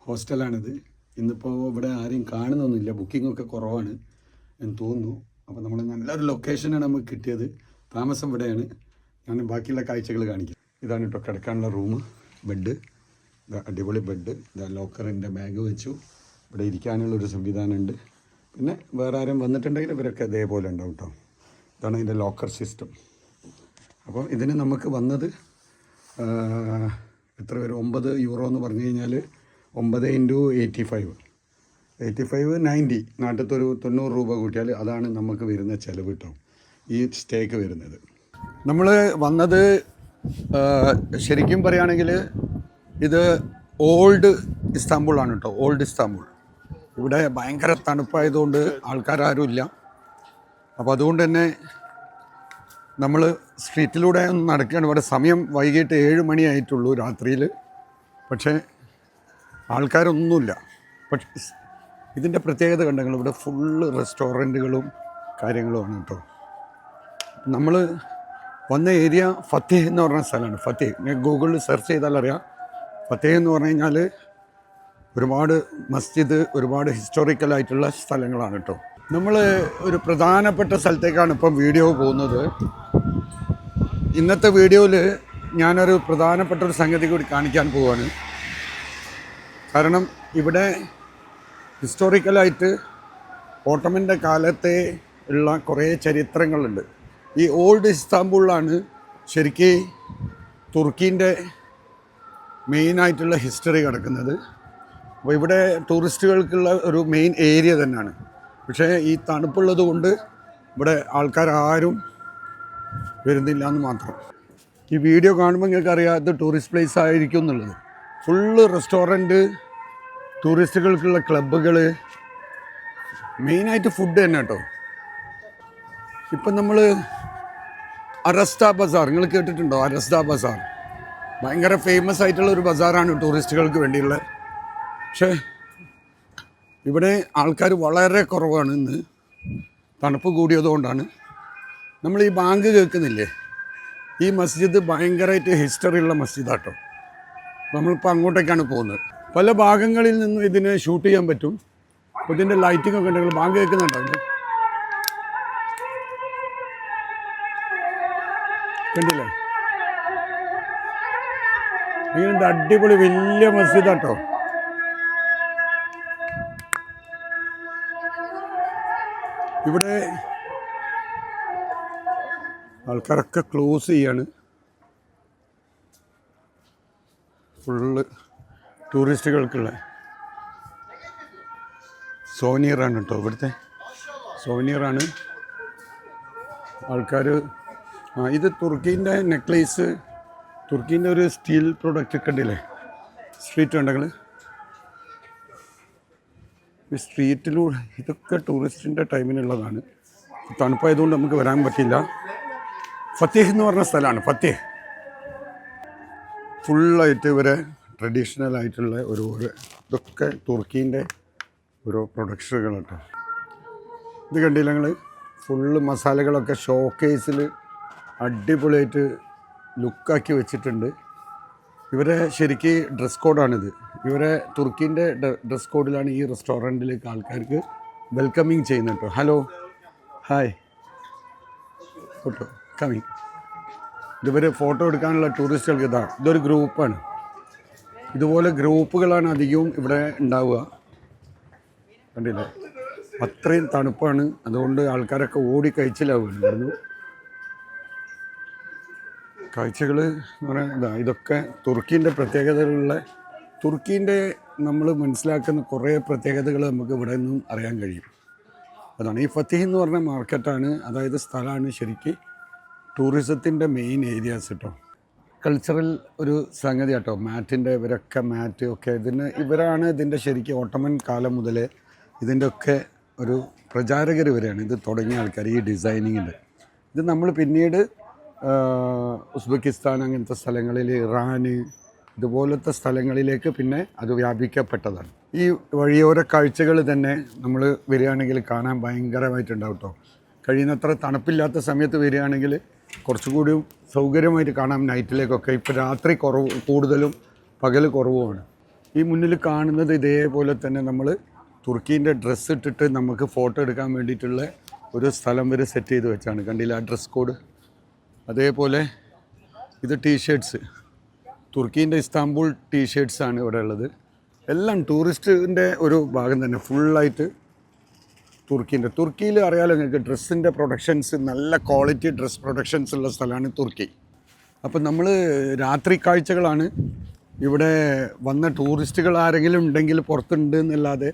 ഹോസ്റ്റലാണിത്. ഇന്നിപ്പോൾ ഇവിടെ ആരെയും കാണുന്നൊന്നുമില്ല, ബുക്കിംഗ് ഒക്കെ കുറവാണ് എന്ന് തോന്നുന്നു. അപ്പോൾ നമ്മൾ നല്ലൊരു ലൊക്കേഷനാണ് നമുക്ക് കിട്ടിയത്. താമസം ഇവിടെയാണ്. ഞാൻ ബാക്കിയുള്ള കാഴ്ചകൾ കാണിക്കാം. ഇതാണ് കേട്ടോ കിടക്കാനുള്ള റൂം, ബെഡ്. അടിപൊളി ബെഡ്. ലോക്കറിൻ്റെ ബാഗ് വെച്ചു. ഇവിടെ ഇരിക്കാനുള്ളൊരു സംവിധാനമുണ്ട്. പിന്നെ വേറെ ആരും വന്നിട്ടുണ്ടെങ്കിൽ ഇവരൊക്കെ അതേപോലെ ഉണ്ടാവും കേട്ടോ. ഇതാണ് ഇതിൻ്റെ ലോക്കർ സിസ്റ്റം. അപ്പോൾ ഇതിന് നമുക്ക് വന്നത് എത്ര വരും, 9 യൂറോ എന്ന് പറഞ്ഞു കഴിഞ്ഞാൽ 9 × 85 90, നാട്ടിലത്തെ ഒരു 90 രൂപ കൂട്ടിയാൽ അതാണ് നമുക്ക് വരുന്ന ചിലവ് കേട്ടോ ഈ സ്റ്റേക്ക് വരുന്നത്. നമ്മൾ വന്നത് ശരിക്കും പറയുകയാണെങ്കിൽ ഇത് ഓൾഡ് ഇസ്താംബൂളാണ് കേട്ടോ. Old Istanbul. ഇവിടെ ഭയങ്കര തണുപ്പായതുകൊണ്ട് ആൾക്കാരും ഇല്ല. അപ്പോൾ അതുകൊണ്ട് തന്നെ നമ്മൾ സ്ട്രീറ്റിലൂടെ ഒന്ന് നടക്കുകയാണ്. ഇവിടെ സമയം വൈകിട്ട് 7 മണിയായിട്ടുള്ളൂ രാത്രിയിൽ. പക്ഷേ ആൾക്കാരൊന്നുമില്ല. പക്ഷേ ഇതിൻ്റെ പ്രത്യേകത കണ്ടെങ്കിൽ ഇവിടെ ഫുള്ള് റെസ്റ്റോറൻറ്റുകളും കാര്യങ്ങളുമാണ് കേട്ടോ. നമ്മൾ വന്ന ഏരിയ ഫത്തേഹ് എന്ന് പറഞ്ഞ സ്ഥലമാണ്. ഫത്തേഹ് ഞാൻ ഗൂഗിളിൽ സെർച്ച് ചെയ്താൽ അറിയാം. ഫത്തേഹ് എന്ന് പറഞ്ഞു കഴിഞ്ഞാൽ ഒരുപാട് മസ്ജിദ്, ഒരുപാട് ഹിസ്റ്റോറിക്കലായിട്ടുള്ള സ്ഥലങ്ങളാണ് കേട്ടോ. നമ്മൾ ഒരു പ്രധാനപ്പെട്ട സ്ഥലത്തേക്കാണ് ഇപ്പം വീഡിയോ പോകുന്നത്. ഇന്നത്തെ വീഡിയോയിൽ ഞാനൊരു പ്രധാനപ്പെട്ട ഒരു സംഗതി കൂടി കാണിക്കാൻ പോവാണ്. കാരണം ഇവിടെ ഹിസ്റ്റോറിക്കലായിട്ട് ഓട്ടോമൻ്റെ കാലത്തെ ഉള്ള കുറേ ചരിത്രങ്ങളുണ്ട്. ഈ ഓൾഡ് ഇസ്താംബൂളിലാണ് ശരിക്ക് തുർക്കീൻ്റെ മെയിനായിട്ടുള്ള ഹിസ്റ്ററി കിടക്കുന്നത്. അപ്പോൾ ഇവിടെ ടൂറിസ്റ്റുകൾക്കുള്ള ഒരു മെയിൻ ഏരിയ തന്നെയാണ്. പക്ഷേ ഈ തണുപ്പുള്ളത് കൊണ്ട് ഇവിടെ ആൾക്കാരും വരുന്നില്ല എന്ന് മാത്രം. ഈ വീഡിയോ കാണുമ്പോൾ നിങ്ങൾക്ക് അറിയാം ഇത് ടൂറിസ്റ്റ് പ്ലേസ് ആയിരിക്കും എന്നുള്ളത്. ഫുള്ള് റെസ്റ്റോറൻറ്റ്, ടൂറിസ്റ്റുകൾക്കുള്ള ക്ലബ്ബുകൾ, മെയിനായിട്ട് ഫുഡ് തന്നെ കേട്ടോ. ഇപ്പം നമ്മൾ അറസ്ത ബസാർ നിങ്ങൾ കേട്ടിട്ടുണ്ടോ? അറസ്ത ബസാർ ഭയങ്കര ഫേമസ് ആയിട്ടുള്ള ഒരു ബസാറാണ് ടൂറിസ്റ്റുകൾക്ക് വേണ്ടിയുള്ളത്. പക്ഷേ ഇവിടെ ആൾക്കാർ വളരെ കുറവാണ്. ഇന്ന് തണുപ്പ് കൂടിയതുകൊണ്ടാണ്. നമ്മൾ ഈ ബാങ്ക് കേൾക്കുന്നില്ലേ, ഈ മസ്ജിദ് ഭയങ്കരമായിട്ട് ഹിസ്റ്ററി ഉള്ള മസ്ജിദാട്ടോ. നമ്മളിപ്പോൾ അങ്ങോട്ടേക്കാണ് പോകുന്നത്. പല ഭാഗങ്ങളിൽ നിന്നും ഇതിനെ ഷൂട്ട് ചെയ്യാൻ പറ്റും. അപ്പോൾ ഇതിൻ്റെ ലൈറ്റിംഗ് ഒക്കെ ഉണ്ടെങ്കിൽ ബാങ്ക് കേൾക്കുന്നുണ്ടോ? കണ്ടില്ലേ, ഇങ്ങനത്തെ അടിപൊളി വലിയ മസ്ജിദാട്ടോ. ഇവിടെ ആൾക്കാരൊക്കെ ക്ലോസ് ചെയ്യാണ്. ഫുള്ള് ടൂറിസ്റ്റുകൾക്കുള്ള സോനിയറാണ് കേട്ടോ. ഇവിടുത്തെ സോനിയറാണ് ആൾക്കാർ. ഇത് തുർക്കീൻ്റെ നെക്ലേസ്, തുർക്കീൻ്റെ ഒരു സ്റ്റീൽ പ്രൊഡക്റ്റ് ഒക്കെ ഉണ്ടല്ലേ, സ്ട്രീറ്റ് ഉണ്ടെങ്കിൽ ഈ സ്ട്രീറ്റിലൂടെ ഇതൊക്കെ ടൂറിസ്റ്റിൻ്റെ ടൈമിനുള്ളതാണ്. തണുപ്പായതുകൊണ്ട് നമുക്ക് വരാൻ പറ്റില്ല. ഫത്തേഹ് എന്ന് പറഞ്ഞ സ്ഥലമാണ്. ഫത്തേഹ് ഫുള്ളായിട്ട് ഇവരെ ട്രഡീഷണൽ ആയിട്ടുള്ള ഒരു ഇതൊക്കെ തുർക്കീൻ്റെ ഓരോ പ്രൊഡക്റ്റുകൾ കേട്ടോ. ഇത് കണ്ടില്ല നിങ്ങൾ, ഫുള്ള് മസാലകളൊക്കെ ഷോക്കേസിൽ അടിപൊളിയായിട്ട് ലുക്കാക്കി വെച്ചിട്ടുണ്ട്. ഇവരെ ശരിക്ക് ഡ്രസ് കോഡാണിത്. ഇവരെ തുർക്കീൻ്റെ ഡ്രസ് കോഡിലാണ് ഈ റെസ്റ്റോറൻറ്റിലേക്ക് ആൾക്കാർക്ക് വെൽക്കമിങ് ചെയ്യുന്നത് കേട്ടോ. Hello, hi, photo coming. ഇതുവരെ ഫോട്ടോ എടുക്കാനുള്ള ടൂറിസ്റ്റുകൾക്ക് ഇതൊരു ഗ്രൂപ്പാണ്. ഇതുപോലെ ഗ്രൂപ്പുകളാണ് അധികവും ഇവിടെ ഉണ്ടാവുക. കണ്ടില്ലേ, അത്രയും തണുപ്പാണ്. അതുകൊണ്ട് ആൾക്കാരൊക്കെ ഓടി കഴിച്ചിലാവുകയാണ് ഇവിടുന്ന്. കാഴ്ചകൾ എന്ന് പറയാൻ ഇതൊക്കെ തുർക്കീൻ്റെ പ്രത്യേകതകളുള്ള, തുർക്കീൻ്റെ നമ്മൾ മനസ്സിലാക്കുന്ന കുറേ പ്രത്യേകതകൾ നമുക്ക് ഇവിടെ നിന്നും അറിയാൻ കഴിയും. അതാണ് ഈ ഫത്തേഹ് എന്ന് പറഞ്ഞ മാർക്കറ്റാണ്, അതായത് സ്ഥലമാണ് ശരിക്ക് ടൂറിസത്തിൻ്റെ മെയിൻ ഏരിയാസ് കേട്ടോ. കൾച്ചറൽ ഒരു സംഗതി കേട്ടോ. മാറ്റിൻ്റെ ഇവരൊക്കെ മാറ്റ് ഒക്കെ ഇവരാണ് ഇതിൻ്റെ ശരിക്കും ഓട്ടോമൻ കാലം മുതലേ ഇതിൻ്റെ ഒക്കെ ഒരു പ്രചാരകർ ഇവരാണ്. ഇത് തുടങ്ങിയ ആൾക്കാർ ഈ ഡിസൈനിങ്ങിൻ്റെ. ഇത് നമ്മൾ പിന്നീട് ഉസ്ബെക്കിസ്ഥാൻ അങ്ങനത്തെ സ്ഥലങ്ങളിൽ, ഇറാന് ഇതുപോലത്തെ സ്ഥലങ്ങളിലേക്ക് പിന്നെ അത് വ്യാപിക്കപ്പെട്ടതാണ്. ഈ വഴിയോര കാഴ്ചകൾ തന്നെ നമ്മൾ വരികയാണെങ്കിൽ കാണാൻ ഭയങ്കരമായിട്ടുണ്ടാവും കേട്ടോ. കഴിയുന്നത്ര തണുപ്പില്ലാത്ത സമയത്ത് വരികയാണെങ്കിൽ കുറച്ചുകൂടി സൗകര്യമായിട്ട് കാണാം നൈറ്റിലേക്കൊക്കെ. ഇപ്പോൾ രാത്രി കൂടുതലും പകൽ കുറവുമാണ്. ഈ മുന്നിൽ കാണുന്നത് ഇതേപോലെ തന്നെ നമ്മൾ തുർക്കീൻ്റെ ഡ്രസ്സ് ഇട്ടിട്ട് നമുക്ക് ഫോട്ടോ എടുക്കാൻ വേണ്ടിയിട്ടുള്ള ഒരു സ്ഥലം വരെ സെറ്റ് ചെയ്ത് വെച്ചാണ്. കണ്ടില്ല ആ ഡ്രസ് കോഡ്. അതേപോലെ ഇത് ടീഷർട്ട്സ്, തുർക്കീൻ്റെ ഇസ്താംബൂൾ ടീഷർട്ട്സാണ് ഇവിടെ ഉള്ളത്. എല്ലാം ടൂറിസ്റ്റിൻ്റെ ഒരു ഭാഗം തന്നെ ഫുള്ളായിട്ട് തുർക്കിയിൽ അറിയാലോ നിങ്ങൾക്ക് ഡ്രസ്സിൻ്റെ പ്രൊഡക്ഷൻസ്, നല്ല ക്വാളിറ്റി ഡ്രസ് പ്രൊഡക്ഷൻസ് ഉള്ള സ്ഥലമാണ് തുർക്കി. അപ്പം നമ്മൾ രാത്രി കാഴ്ചകളാണ്. ഇവിടെ വന്ന ടൂറിസ്റ്റുകൾ ആരെങ്കിലും ഉണ്ടെങ്കിൽ പുറത്തുണ്ട് എന്നല്ലാതെ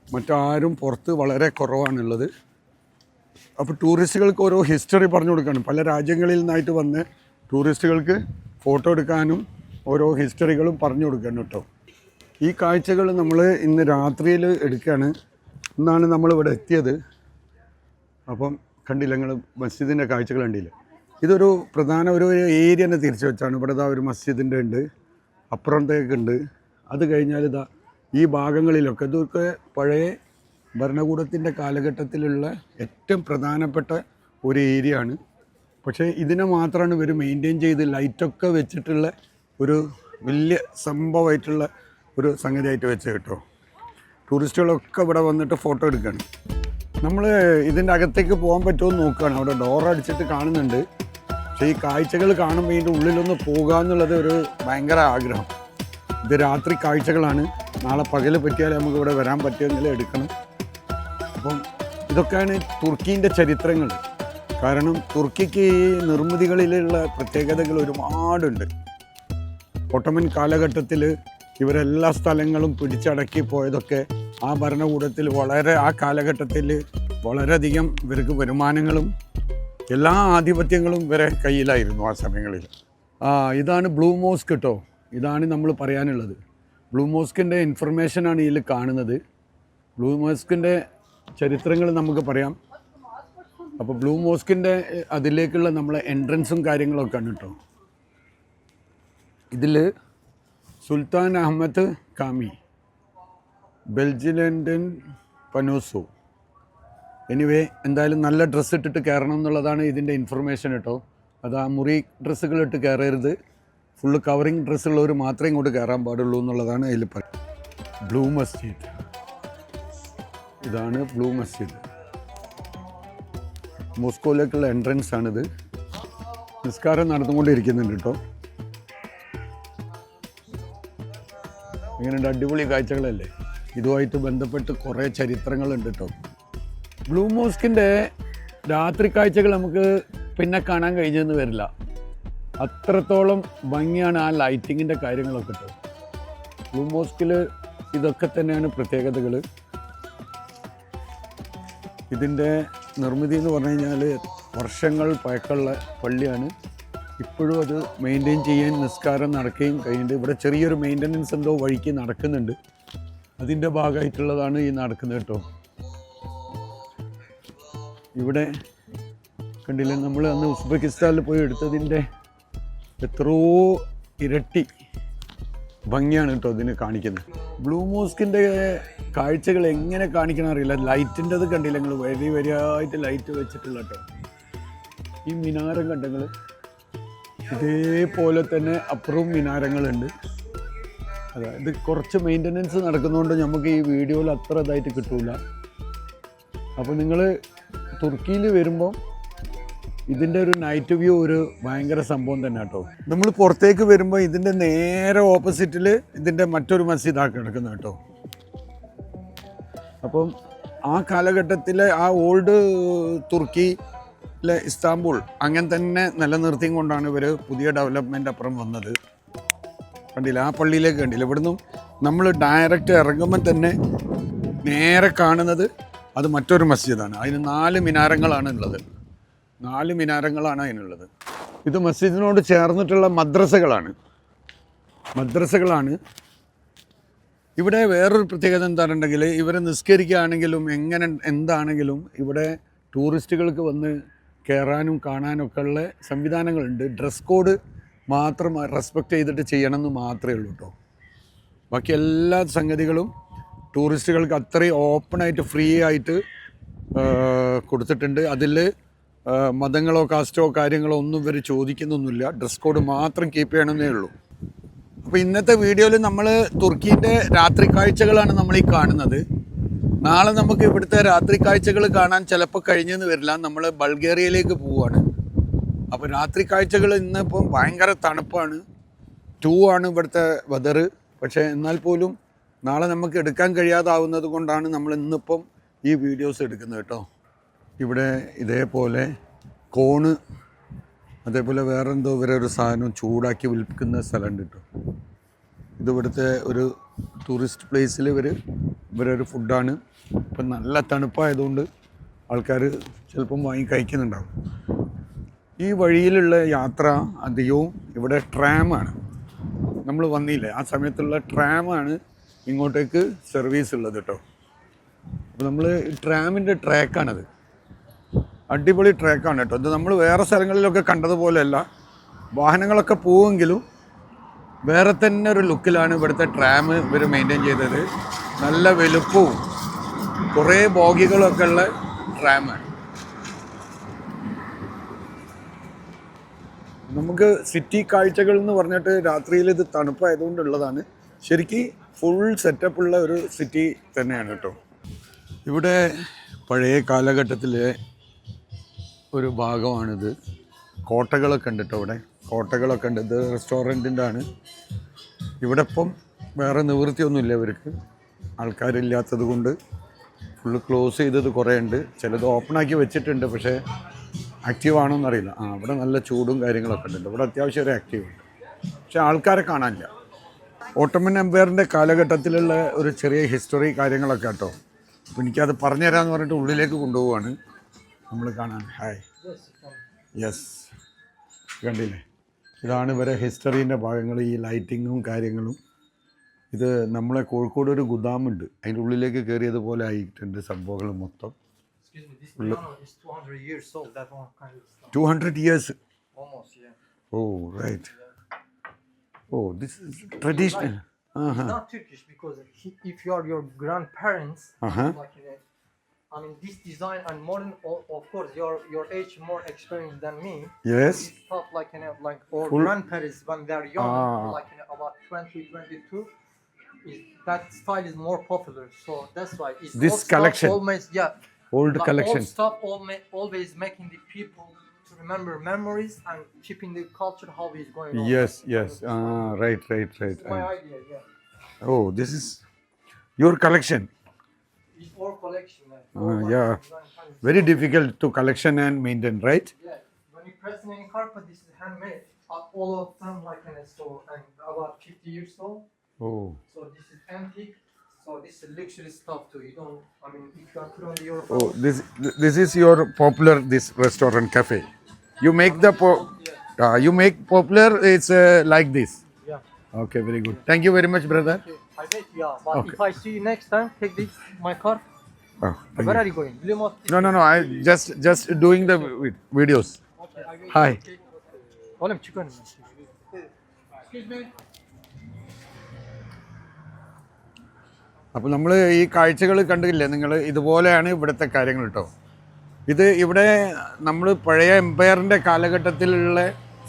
മറ്റാരും പുറത്ത് വളരെ കുറവാണുള്ളത്. അപ്പോൾ ടൂറിസ്റ്റുകൾക്ക് ഓരോ ഹിസ്റ്ററി പറഞ്ഞു കൊടുക്കണം. പല രാജ്യങ്ങളിൽ നിന്നായിട്ട് വന്ന് ടൂറിസ്റ്റുകൾക്ക് ഫോട്ടോ എടുക്കാനും ഓരോ ഹിസ്റ്ററികളും പറഞ്ഞു കൊടുക്കണം കേട്ടോ. ഈ കാഴ്ചകൾ നമ്മൾ ഇന്ന് രാത്രിയിൽ എടുക്കുകയാണ്. ഇന്നാണ് നമ്മളിവിടെ എത്തിയത്. അപ്പം കണ്ടില്ല നിങ്ങൾ മസ്ജിദിൻ്റെ കാഴ്ചകൾ കണ്ടില്ല. ഇതൊരു പ്രധാന ഒരു ഏരിയ തന്നെ തിരിച്ചു വെച്ചാണ്. ഇവിടെ ഇതാ ഒരു മസ്ജിദിൻ്റെ ഉണ്ട്, അപ്പുറത്തേക്കുണ്ട്. അത് കഴിഞ്ഞാൽ ഇതാ ഈ ഭാഗങ്ങളിലൊക്കെ ഇതൊക്കെ പഴയ ഭരണകൂടത്തിൻ്റെ കാലഘട്ടത്തിലുള്ള ഏറ്റവും പ്രധാനപ്പെട്ട ഒരു ഏരിയ ആണ്. പക്ഷേ ഇതിനെ മാത്രമാണ് ഇവർ മെയിൻറ്റെയിൻ ചെയ്ത് ലൈറ്റൊക്കെ വെച്ചിട്ടുള്ള ഒരു വലിയ സംഭവമായിട്ടുള്ള ഒരു സംഗതിയായിട്ട് വെച്ച് കേട്ടോ. ടൂറിസ്റ്റുകളൊക്കെ ഇവിടെ വന്നിട്ട് ഫോട്ടോ എടുക്കുകയാണ്. നമ്മൾ ഇതിൻ്റെ അകത്തേക്ക് പോകാൻ പറ്റുമോ എന്ന് നോക്കുകയാണ്. അവിടെ ഡോർ അടിച്ചിട്ട് കാണുന്നുണ്ട്. പക്ഷേ ഈ കാഴ്ചകൾ കാണുമ്പോൾ ഇതിൻ്റെ ഉള്ളിലൊന്ന് പോകുക എന്നുള്ളത് ഒരു ഭയങ്കര ആഗ്രഹം. ഇത് രാത്രി കാഴ്ചകളാണ്. നാളെ പകൽ പറ്റിയാൽ നമുക്ക് ഇവിടെ വരാൻ പറ്റുമെങ്കിൽ എടുക്കണം. അപ്പം ഇതൊക്കെയാണ് തുർക്കീൻ്റെ ചരിത്രങ്ങൾ. കാരണം തുർക്കിക്ക് ഈ നിർമ്മിതികളിലുള്ള പ്രത്യേകതകൾ ഒരുപാടുണ്ട്. ഒട്ടോമൻ കാലഘട്ടത്തിൽ ഇവരെല്ലാ സ്ഥലങ്ങളും പിടിച്ചടക്കി പോയതൊക്കെ ആ ഭരണകൂടത്തിൽ ആ കാലഘട്ടത്തിൽ വളരെയധികം ഇവർക്ക് വരുമാനങ്ങളും എല്ലാ ആധിപത്യങ്ങളും ഇവരെ കയ്യിലായിരുന്നു ആ സമയങ്ങളിൽ. ഇതാണ് ബ്ലൂ മോസ്ക് കേട്ടോ. ഇതാണ് നമ്മൾ പറയാനുള്ളത്. ബ്ലൂ മോസ്കിൻ്റെ ഇൻഫർമേഷനാണ് ഇതിൽ കാണുന്നത്. ബ്ലൂ മോസ്കിൻ്റെ ചരിത്രങ്ങൾ നമുക്ക് പറയാം. അപ്പോൾ ബ്ലൂ മോസ്കിൻ്റെ അതിലേക്കുള്ള നമ്മളെ എൻട്രൻസും കാര്യങ്ങളൊക്കെ ആണ് കേട്ടോ. ഇതിൽ സുൽത്താൻ അഹമ്മദ് കാമി, ബെൽജിലൻഡൻ പനോസോ. എനിവേ എന്തായാലും നല്ല ഡ്രസ്സ് ഇട്ടിട്ട് കയറണം എന്നുള്ളതാണ് ഇതിൻ്റെ ഇൻഫർമേഷൻ കേട്ടോ. അത് ആ മുറി ഡ്രസ്സുകളിട്ട് കയറരുത്. ഫുള്ള് കവറിങ് ഡ്രസ്സുള്ളവർ മാത്രമേ ഇങ്ങോട്ട് കയറാൻ പാടുള്ളൂ എന്നുള്ളതാണ് അതിൽ പറയുന്നത്. ബ്ലൂ മസ്ജിദ്, ഇതാണ് ബ്ലൂ മസ്ജിദ്. മോസ്കോയിലേക്കുള്ള എൻട്രൻസ് ആണിത്. നിസ്കാരം നടന്നുകൊണ്ടിരിക്കുന്നുണ്ട് കേട്ടോ. ഇങ്ങനെയുണ്ട്, അടിപൊളി കാഴ്ചകളല്ലേ. ഇതുമായിട്ട് ബന്ധപ്പെട്ട് കുറേ ചരിത്രങ്ങളുണ്ട് കേട്ടോ. ബ്ലൂ മോസ്കിൻ്റെ രാത്രി കാഴ്ചകൾ നമുക്ക് പിന്നെ കാണാൻ കഴിഞ്ഞെന്ന് വരില്ല. അത്രത്തോളം ഭംഗിയാണ് ആ ലൈറ്റിങ്ങിൻ്റെ കാര്യങ്ങളൊക്കെ കേട്ടോ. ബ്ലൂ മോസ്കിൽ ഇതൊക്കെ തന്നെയാണ് പ്രത്യേകതകൾ. ഇതിൻ്റെ നിർമ്മിതി എന്ന് പറഞ്ഞു കഴിഞ്ഞാൽ വർഷങ്ങൾ പഴക്കമുള്ള പള്ളിയാണ്. ഇപ്പോഴും അത് മെയിൻറ്റെയിൻ ചെയ്യാൻ നിസ്കാരം നടക്കുകയും കഴിയുന്നുണ്ട്. ഇവിടെ ചെറിയൊരു മെയിൻ്റനൻസ് എന്തോ വഴിക്ക് നടക്കുന്നുണ്ട്. അതിൻ്റെ ഭാഗമായിട്ടുള്ളതാണ് ഈ നടക്കുന്നത് കേട്ടോ. ഇവിടെ കണ്ടില്ലേ, നമ്മൾ അന്ന് ഉസ്ബെക്കിസ്ഥാനിൽ പോയി എടുത്തതിൻ്റെ എത്രയോ ഇരട്ടി ഭംഗിയാണ് കേട്ടോ ഇതിന് കാണിക്കുന്നത്. ബ്ലൂ മോസ്കിൻ്റെ കാഴ്ചകൾ എങ്ങനെ കാണിക്കണം അറിയില്ല. ലൈറ്റിൻ്റെത് കണ്ടില്ല നിങ്ങൾ, വരിയായിട്ട് ലൈറ്റ് വെച്ചിട്ടുള്ള കേട്ടോ. ഈ മിനാരം കണ്ടങ്ങൾ ഇതേപോലെ തന്നെ അപ്പുറവും മിനാരങ്ങളുണ്ട്. ഇത് കുറച്ച് മെയിൻ്റനൻസ് നടക്കുന്നതുകൊണ്ട് നമുക്ക് ഈ വീഡിയോയിൽ അത്ര ഇതായിട്ട് കിട്ടൂല. അപ്പോൾ നിങ്ങൾ തുർക്കിയിൽ വരുമ്പോൾ ഇതിൻ്റെ ഒരു നൈറ്റ് വ്യൂ ഒരു ഭയങ്കര സംഭവം തന്നെ കേട്ടോ. നമ്മൾ പുറത്തേക്ക് വരുമ്പോൾ ഇതിൻ്റെ നേരെ ഓപ്പോസിറ്റിൽ ഇതിൻ്റെ മറ്റൊരു മസ്ജിദാക്കി കിടക്കുന്നത് കേട്ടോ. അപ്പം ആ കാലഘട്ടത്തിലെ ആ ഓൾഡ് തുർക്കിയിലെ ഇസ്താംബുൾ അങ്ങനെ തന്നെ നിലനിർത്തിയും കൊണ്ടാണ് ഇവർ പുതിയ ഡെവലപ്മെൻ്റ് അപ്പുറം വന്നത്. കണ്ടില്ല, ആ പള്ളിയിലേക്ക് കണ്ടില്ല. ഇവിടുന്ന് നമ്മൾ ഡയറക്റ്റ് ഇറങ്ങുമ്പോൾ തന്നെ നേരെ കാണുന്നത് അത് മറ്റൊരു മസ്ജിദാണ്. അതിന് 4 മിനാരങ്ങളാണ് ഉള്ളത്. 4 മിനാരങ്ങളാണ് അതിനുള്ളത്. ഇത് മസ്ജിദിനോട് ചേർന്നിട്ടുള്ള മദ്രസകളാണ്. ഇവിടെ വേറൊരു പ്രത്യേകത എന്താണെന്നുണ്ടെങ്കിൽ ഇവർ നിസ്കരിക്കുകയാണെങ്കിലും എന്താണെങ്കിലും ഇവിടെ ടൂറിസ്റ്റുകൾക്ക് വന്ന് കയറാനും കാണാനും ഒക്കെ ഉള്ള സംവിധാനങ്ങളുണ്ട്. ഡ്രസ് കോഡ് മാത്രം റെസ്പെക്റ്റ് ചെയ്തിട്ട് ചെയ്യണമെന്ന് മാത്രമേ ഉള്ളൂ കേട്ടോ. ബാക്കി എല്ലാ സംഗതികളും ടൂറിസ്റ്റുകൾക്ക് അത്രയും ഓപ്പണായിട്ട് ഫ്രീ ആയിട്ട് കൊടുത്തിട്ടുണ്ട്. അതിൽ മതങ്ങളോ കാസ്റ്റോ കാര്യങ്ങളോ ഒന്നും ഇവർ ചോദിക്കുന്നൊന്നുമില്ല. ഡ്രസ് കോഡ് മാത്രം കീപ്പ് ചെയ്യണമെന്നേ ഉള്ളൂ. അപ്പോൾ ഇന്നത്തെ വീഡിയോയിൽ നമ്മൾ തുർക്കീൻ്റെ രാത്രി കാഴ്ചകളാണ് നമ്മൾ ഈ കാണുന്നത്. നാളെ നമുക്ക് ഇവിടുത്തെ രാത്രി കാഴ്ചകൾ കാണാൻ ചിലപ്പോൾ കഴിഞ്ഞെന്ന് വരില്ല. നമ്മൾ ബൾഗേറിയയിലേക്ക് പോവുകയാണ്. അപ്പോൾ രാത്രി കാഴ്ചകൾ ഇന്നിപ്പം ഭയങ്കര തണുപ്പാണ്. 2 ആണ് ഇവിടുത്തെ വെതർ. പക്ഷേ എന്നാൽ പോലും നാളെ നമുക്ക് എടുക്കാൻ കഴിയാതാവുന്നത് കൊണ്ടാണ് നമ്മൾ ഇന്നിപ്പം ഈ വീഡിയോസ് എടുക്കുന്നത് കേട്ടോ. ഇവിടെ ഇതേപോലെ കോണ്, അതേപോലെ വേറെന്തോ ഇവരൊരു സാധനം ചൂടാക്കി വിൽക്കുന്ന സ്ഥലമുണ്ട് കേട്ടോ. ഇത് ഇവിടുത്തെ ഒരു ടൂറിസ്റ്റ് പ്ലേസിൽ ഇവരൊരു ഫുഡാണ്. ഇപ്പം നല്ല തണുപ്പായതുകൊണ്ട് ആൾക്കാർ ചിലപ്പം വാങ്ങി കഴിക്കുന്നുണ്ടാവും. ഈ വഴിയിലുള്ള യാത്ര അധികവും ഇവിടെ ട്രാമാണ്. നമ്മൾ വന്നില്ലേ ആ സമയത്തുള്ള ട്രാമാണ് ഇങ്ങോട്ടേക്ക് സർവീസ് ഉള്ളത് കേട്ടോ. അപ്പോൾ നമ്മൾ ട്രാമിൻ്റെ ട്രാക്കാണത്. അടിപൊളി ട്രാക്കാണ് കേട്ടോ. ഇത് നമ്മൾ വേറെ സ്ഥലങ്ങളിലൊക്കെ കണ്ടതുപോലെയല്ല. വാഹനങ്ങളൊക്കെ പോവുമെങ്കിലും വേറെ തന്നെ ഒരു ലുക്കിലാണ് ഇവിടുത്തെ ട്രാം ഇവർ മെയിൻറ്റെയിൻ ചെയ്തത്. നല്ല വലുപ്പവും കുറേ ബോഗികളൊക്കെ ഉള്ള ട്രാമാണ്. നമുക്ക് സിറ്റി കാഴ്ചകൾ എന്ന് പറഞ്ഞിട്ട് രാത്രിയിൽ ഇത് തണുപ്പായതുകൊണ്ടുള്ളതാണ്. ശരിക്കും ഫുൾ സെറ്റപ്പുള്ള ഒരു സിറ്റി തന്നെയാണ് കേട്ടോ. ഇവിടെ പഴയ കാലഘട്ടത്തിലെ ഒരു ഭാഗമാണിത്. കോട്ടകളൊക്കെ ഉണ്ട് കേട്ടോ. ഇവിടെ കോട്ടകളൊക്കെ ഉണ്ട്. ഇത് റെസ്റ്റോറൻറ്റിൻ്റെ ആണ്. ഇവിടെ ഇപ്പം വേറെ നിവൃത്തിയൊന്നുമില്ല ഇവർക്ക്, ആൾക്കാരില്ലാത്തത് കൊണ്ട് ഫുള്ള് ക്ലോസ് ചെയ്തത് കുറേ ഉണ്ട്. ചിലത് ഓപ്പണാക്കി വെച്ചിട്ടുണ്ട്, പക്ഷേ ആക്റ്റീവ് ആണോ എന്നറിയില്ല. ഇവിടെ നല്ല ചൂടും കാര്യങ്ങളൊക്കെ ഉണ്ട്. ഇവിടെ അത്യാവശ്യം ഒരു ആക്റ്റീവ് ഉണ്ട്, പക്ഷേ ആൾക്കാരെ കാണാനില്ല. ഓട്ടോമൻ എംപയറിൻ്റെ കാലഘട്ടത്തിലുള്ള ഒരു ചെറിയ ഹിസ്റ്ററി കാര്യങ്ങളൊക്കെ കേട്ടോ. അപ്പോൾ എനിക്കത് പറഞ്ഞു തരാമെന്ന് പറഞ്ഞിട്ട് ഉള്ളിലേക്ക് കൊണ്ടുപോവാണ് നമ്മൾ കാണാൻ. ഹായ്, യെസ്, കണ്ടില്ലേ, ഇതാണ് ഇവരെ ഹിസ്റ്ററീൻ്റെ ഭാഗങ്ങൾ, ഈ ലൈറ്റിങ്ങും കാര്യങ്ങളും. ഇത് നമ്മളെ കോഴിക്കോട് ഒരു ഗുദാമുണ്ട്, അതിൻ്റെ ഉള്ളിലേക്ക് കയറിയതുപോലെ ആയിട്ടുണ്ട് സംഭവങ്ങൾ മൊത്തം. Excuse me, this piano is 200 years old. That one kind of stuff. 200 years. Almost, yeah. Oh, right. Oh, this is traditional. It's not Turkish because if you are your grandparents, like I mean, this design and modern, of course, your age more experienced than me. Yes. This stuff like like our Full- grandparents when they're young, like about 20, 22. That style is more popular, so that's why it's This old stuff collection. always, Old like collection. old stuff always making the people to remember memories and keeping the culture how it's going on. Yes, yes. Right. It's my idea, yeah. Oh, this is your collection. It's our collection, man. Yeah. Very difficult to collection and maintain, right? Yeah. When you press any carpet, this is handmade. All of them like in a store and about 50 years old. Oh. So this is antique. So this is luxury stuff too. You don't. I mean, if you can put on your. Oh, this is your popular this restaurant cafe. You make the you make popular. It's like this. Yeah. Okay, very good. Thank you very much, brother. Okay. I wait. Yeah. But Okay. if I see you next time, take this my car. Oh, thank Where you. are you going? Plymouth. No. I just doing the videos. Okay. I wait. Hi. Oğlum çık önüme. Excuse me. അപ്പോൾ നമ്മൾ ഈ കാഴ്ചകൾ കണ്ടില്ലേ നിങ്ങൾ, ഇതുപോലെയാണ് ഇവിടുത്തെ കാര്യങ്ങൾ കേട്ടോ. ഇത് ഇവിടെ നമ്മൾ പഴയ എംപയറിൻ്റെ കാലഘട്ടത്തിലുള്ള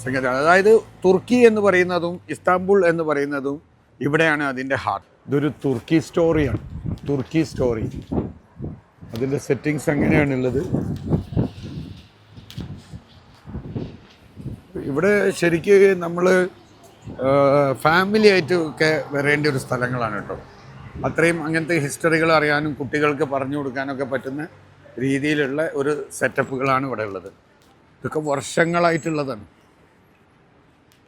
സംഗതി, അതായത് തുർക്കി എന്ന് പറയുന്നതും ഇസ്താംബുൾ എന്ന് പറയുന്നതും ഇവിടെയാണ് അതിൻ്റെ ഹാർട്ട്. ഇതൊരു തുർക്കി സ്റ്റോറിയാണ്, തുർക്കി സ്റ്റോറി. അതിൻ്റെ സെറ്റിങ്സ് എങ്ങനെയാണുള്ളത്. ഇവിടെ ശരിക്ക് നമ്മൾ ഫാമിലി ആയിട്ട് ഒക്കെ വരേണ്ട ഒരു സ്ഥലങ്ങളാണ് കേട്ടോ. അത്രയും അങ്ങനത്തെ ഹിസ്റ്ററികൾ അറിയാനും കുട്ടികൾക്ക് പറഞ്ഞു കൊടുക്കാനൊക്കെ പറ്റുന്ന രീതിയിലുള്ള ഒരു സെറ്റപ്പുകളാണ് ഇവിടെ ഉള്ളത്. ഇതൊക്കെ വർഷങ്ങളായിട്ടുള്ളതാണ്.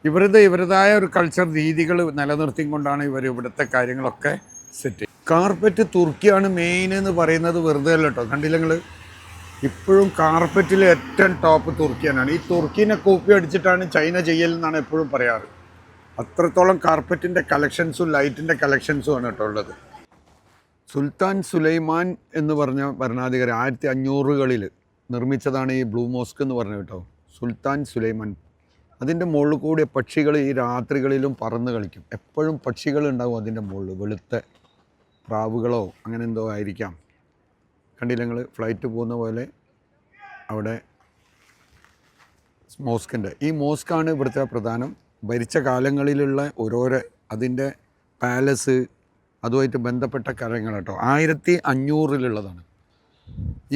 ഇവരുടേതായ ഒരു കൾച്ചർ രീതികൾ നിലനിർത്തിക്കൊണ്ടാണ് ഇവർ ഇവിടുത്തെ കാര്യങ്ങളൊക്കെ സെറ്റ് ചെയ്യുന്നത്. കാർപ്പറ്റ് തുർക്കിയാണ് മെയിൻ എന്ന് പറയുന്നത് വെറുതെ അല്ല കേട്ടോ. കണ്ടില്ല നിങ്ങൾ, ഇപ്പോഴും കാർപ്പറ്റിൽ ഏറ്റവും ടോപ്പ് തുർക്കിയാണ്. ഈ തുർക്കിനെ കോപ്പി അടിച്ചിട്ടാണ് ചൈന ചെയ്യലെന്നാണ് എപ്പോഴും പറയാറ്. അത്രത്തോളം കാർപ്പറ്റിൻ്റെ കളക്ഷൻസും ലൈറ്റിൻ്റെ കളക്ഷൻസും ആണ് കേട്ടോ ഉള്ളത്. സുൽത്താൻ സുലൈമാൻ എന്ന് പറഞ്ഞ ഭരണാധികാരി 1500കളിൽ നിർമ്മിച്ചതാണ് ഈ ബ്ലൂ മോസ്ക് എന്ന് പറഞ്ഞ കേട്ടോ. സുൽത്താൻ സുലൈമാൻ. അതിൻ്റെ മുകളിൽ കൂടി പക്ഷികൾ ഈ രാത്രികളിലും പറന്ന് കളിക്കും. എപ്പോഴും പക്ഷികളുണ്ടാവും അതിൻ്റെ മുകളിൽ, വെളുത്ത പ്രാവുകളോ അങ്ങനെ എന്തോ ആയിരിക്കാം. കണ്ടില്ല നിങ്ങൾ, ഫ്ലൈറ്റ് പോകുന്ന പോലെ അവിടെ മോസ്കിൻ്റെ. ഈ മോസ്കാണ് ഇവിടുത്തെ പ്രധാനം. ഭരിച്ച കാലങ്ങളിലുള്ള ഓരോരോ അതിൻ്റെ പാലസ് അതുമായിട്ട് ബന്ധപ്പെട്ട കാര്യങ്ങൾ കേട്ടോ. 1500-ലുള്ളതാണ്.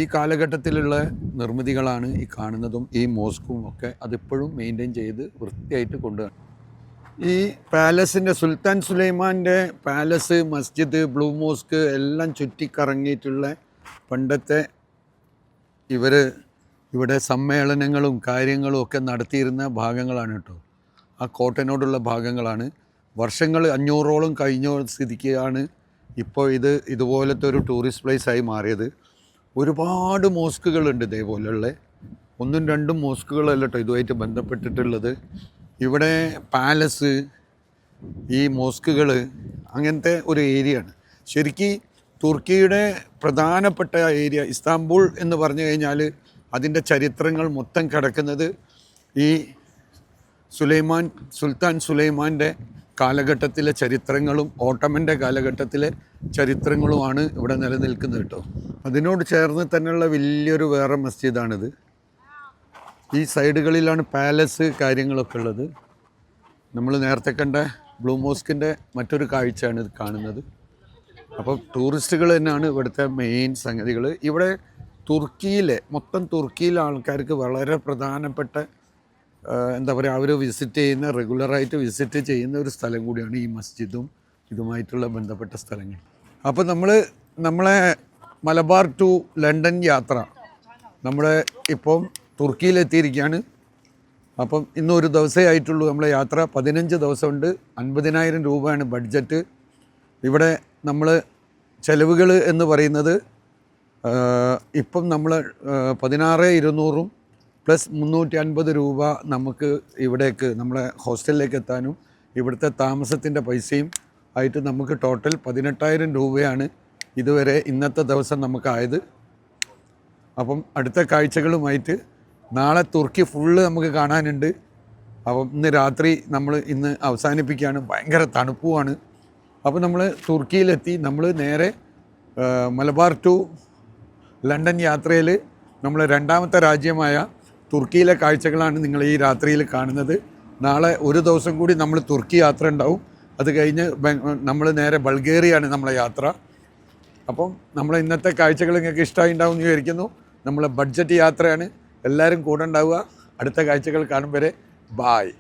ഈ കാലഘട്ടത്തിലുള്ള നിർമ്മിതികളാണ് ഈ കാണുന്നതും ഈ മോസ്കും ഒക്കെ. അതിപ്പോഴും മെയിൻറ്റെയിൻ ചെയ്ത് വൃത്തിയായിട്ട് കൊണ്ടുവരണം. ഈ പാലസിൻ്റെ, സുൽത്താൻ സുലൈമാൻ്റെ പാലസ്, മസ്ജിദ്, ബ്ലൂ മോസ്ക് എല്ലാം ചുറ്റിക്കറങ്ങിയിട്ടുള്ള പണ്ടത്തെ ഇവിടെ സമ്മേളനങ്ങളും കാര്യങ്ങളും ഒക്കെ നടത്തിയിരുന്ന ഭാഗങ്ങളാണ് കേട്ടോ. ആ കോട്ടനോടുള്ള ഭാഗങ്ങളാണ്. വർഷങ്ങൾ 500ഓളം കഴിഞ്ഞ സ്ഥിതിക്കാണ് ഇപ്പോൾ ഇതുപോലത്തെ ഒരു ടൂറിസ്റ്റ് പ്ലേസായി മാറിയത്. ഒരുപാട് മോസ്കുകളുണ്ട് ഇതേപോലെയുള്ള. 1-2 മോസ്കുകളല്ല കേട്ടോ ഇതുമായിട്ട് ബന്ധപ്പെട്ടിട്ടുള്ളത്. ഇവിടെ പാലസ്, ഈ മോസ്കുകൾ, അങ്ങനത്തെ ഒരു ഏരിയയാണ്. ശരിക്കും തുർക്കിയുടെ പ്രധാനപ്പെട്ട ഏരിയ ഇസ്താംബുൾ എന്ന് പറഞ്ഞു കഴിഞ്ഞാൽ അതിൻ്റെ ചരിത്രങ്ങൾ മൊത്തം കിടക്കുന്നത് ഈ സുൽത്താൻ സുലൈമാൻ്റെ കാലഘട്ടത്തിലെ ചരിത്രങ്ങളും ഓട്ടോമൻ്റെ കാലഘട്ടത്തിലെ ചരിത്രങ്ങളുമാണ് ഇവിടെ നിലനിൽക്കുന്നത് കേട്ടോ. അതിനോട് ചേർന്ന് തന്നെയുള്ള വലിയൊരു വേറെ മസ്ജിദാണിത്. ഈ സൈഡുകളിലാണ് പാലസ് കാര്യങ്ങളൊക്കെ ഉള്ളത്. നമ്മൾ നേരത്തെ കണ്ട ബ്ലൂ മോസ്കിൻ്റെ മറ്റൊരു കാഴ്ചയാണ് ഇത് കാണുന്നത്. അപ്പോൾ ടൂറിസ്റ്റുകൾ തന്നെയാണ് ഇവിടുത്തെ മെയിൻ സംഗതികൾ. ഇവിടെ മൊത്തം തുർക്കിയിലെ ആൾക്കാർക്ക് വളരെ പ്രധാനപ്പെട്ട എന്താ പറയുക, അവർ വിസിറ്റ് ചെയ്യുന്ന, റെഗുലറായിട്ട് വിസിറ്റ് ചെയ്യുന്ന ഒരു സ്ഥലം കൂടിയാണ് ഈ മസ്ജിദും ഇതുമായിട്ടുള്ള ബന്ധപ്പെട്ട സ്ഥലങ്ങൾ. അപ്പോൾ നമ്മളെ മലബാർ ടു ലണ്ടൻ യാത്ര നമ്മളെ ഇപ്പം തുർക്കിയിലെത്തിയിരിക്കുകയാണ്. അപ്പം ഇന്നൊരു ദിവസമേ ആയിട്ടുള്ളൂ നമ്മളെ യാത്ര. 15 ദിവസമുണ്ട്. 50,000 രൂപയാണ് ബഡ്ജറ്റ്. ഇവിടെ നമ്മൾ ചെലവുകൾ എന്ന് പറയുന്നത് ഇപ്പം നമ്മൾ 16,200 പ്ലസ് 350 രൂപ നമുക്ക് ഇവിടേക്ക് നമ്മളെ ഹോസ്റ്റലിലേക്ക് എത്താനും ഇവിടുത്തെ താമസത്തിൻ്റെ പൈസയും ആയിട്ട് നമുക്ക് ടോട്ടൽ 18,000 രൂപയാണ് ഇതുവരെ ഇന്നത്തെ ദിവസം നമുക്കായത്. അപ്പം അടുത്ത കാഴ്ചകളുമായിട്ട് നാളെ തുർക്കി ഫുള്ള് നമുക്ക് കാണാനുണ്ട്. അപ്പം ഇന്ന് രാത്രി നമ്മൾ ഇന്ന് അവസാനിപ്പിക്കുകയാണ്. ഭയങ്കര തണുപ്പുമാണ്. അപ്പോൾ നമ്മൾ തുർക്കിയിലെത്തി. നമ്മൾ നേരെ മലബാർ ടു ലണ്ടൻ യാത്രയിൽ നമ്മൾ രണ്ടാമത്തെ രാജ്യമായ തുർക്കിയിലെ കാഴ്ചകളാണ് നിങ്ങൾ ഈ രാത്രിയിൽ കാണുന്നത്. നാളെ ഒരു ദിവസം കൂടി നമ്മൾ തുർക്കി യാത്ര ഉണ്ടാവും. അത് കഴിഞ്ഞ് നമ്മൾ നേരെ ബൾഗേറിയയാണ് നമ്മളെ യാത്ര. അപ്പം നമ്മളെ ഇന്നത്തെ കാഴ്ചകൾ നിങ്ങൾക്ക് ഇഷ്ടമായി ഉണ്ടാവും എന്ന് വിചാരിക്കുന്നു. നമ്മളെ ബഡ്ജറ്റ് യാത്രയാണ്. എല്ലാവരും കൂടെ ഉണ്ടാവുക. അടുത്ത കാഴ്ചകൾ കാണും വരെ ബായ്.